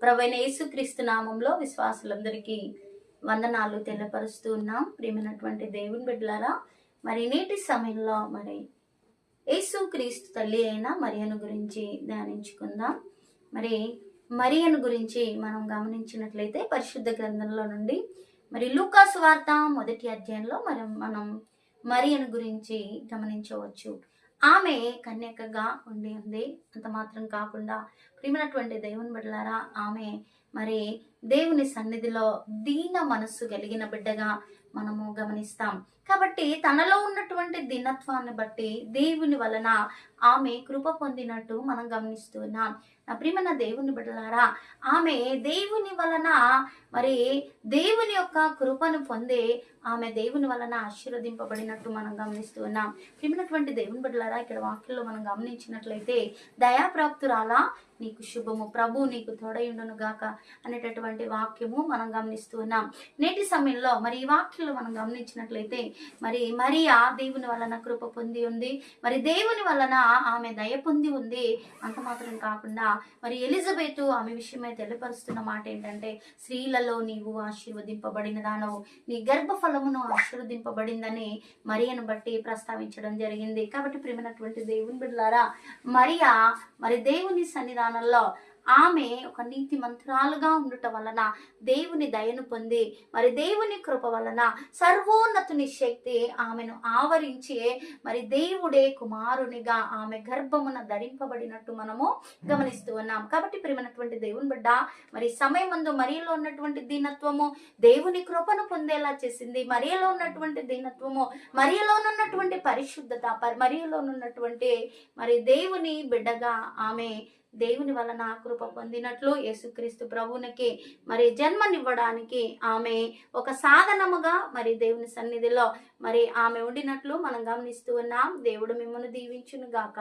ప్రభువైన యేసుక్రీస్తు నామంలో విశ్వాసులందరికీ వందనాలు తెలియపరుస్తూ ఉన్నాం. ప్రియమైనటువంటి దేవుని బిడ్డలారా, మరి నేటి సమయంలో మరి యేసుక్రీస్తు తల్లి అయిన మరియను గురించి ధ్యానించుకుందాం. మరి మరియను గురించి మనం గమనించినట్లయితే పరిశుద్ధ గ్రంథంలో నుండి మరి లూకా సువార్త 1వ అధ్యాయంలో మనం మరియను గురించి గమనించవచ్చు. ఆమె కన్యకగా ఉంది. అంత మాత్రం కాకుండా ప్రియమైనటువంటి దేవుని బిడ్డలారా, ఆమె మరి దేవుని సన్నిధిలో దీన మనస్సు కలిగిన బిడ్డగా మనము గమనిస్తాం. కాబట్టి తనలో ఉన్నటువంటి దీనత్వాన్ని బట్టి దేవుని వలన ఆమె కృప పొందినట్టు మనం గమనిస్తున్నాం. నా ప్రియమైన దేవుని బిడ్డలారా, ఆమె దేవుని వలన మరి దేవుని యొక్క కృపను పొంది ఆమె దేవుని వలన ఆశీర్వదింపబడినట్టు మనం గమనిస్తున్నాం. ప్రియమైనటువంటి దేవుని బిడ్డలారా, ఇక్కడ వాక్యంలో మనం గమనించినట్లయితే దయాప్రాప్తురాలా నీకు శుభము, ప్రభు నీకు తోడయుండును గాక అనేటటువంటి వాక్యము మనం గమనిస్తున్నాం. నేటి సమయంలో మరి ఈ వాక్యంలో మనం గమనించినట్లయితే మరి మరియా దేవుని వలన కృప పొంది ఉంది, మరి దేవుని వలన ఆమె దయ పొంది ఉంది. అంత మాత్రం కాకుండా మరి ఎలిజబెత్ ఆమె విషయమై తెలియపరుస్తున్న మాట ఏంటంటే, స్త్రీలలో నీవు ఆశీర్వదింపబడిన దానవు, నీ గర్భఫలమును ఆశీర్వదింపబడిందని మరియను బట్టి ప్రస్తావించడం జరిగింది. కాబట్టి ప్రియమైనటువంటి దేవుని బిడ్డలారా, మరియా మరి దేవుని సన్నిధానంలో ఆమె ఒక నీతి మంత్రాలుగా ఉండటం వలన దేవుని దయను పొంది మరి దేవుని కృప వలన సర్వోన్నతుని శక్తి ఆమెను ఆవరించి మరి దేవుడే కుమారునిగా ఆమె గర్భమున ధరింపబడినట్టు మనము గమనిస్తూ ఉన్నాం. కాబట్టి ప్రియమైనటువంటి దేవుని బిడ్డ, మరి సమయమందు మరియలో ఉన్నటువంటి దీనత్వము దేవుని కృపను పొందేలా చేసింది. మరియలో ఉన్నటువంటి దీనత్వము, మరియలో ఉన్నటువంటి పరిశుద్ధత, మరియలో ఉన్నటువంటి మరి దేవుని బిడ్డగా ఆమె దేవుని వలన కృప పొందినట్లు యేసుక్రీస్తు ప్రభువునికి మరి జన్మనివ్వడానికి ఆమె ఒక సాధనముగా మరి దేవుని సన్నిధిలో మరి ఆమె ఉండినట్లు మనం గమనిస్తూ ఉన్నాం. దేవుడు మిమ్మల్ని దీవించును గాక.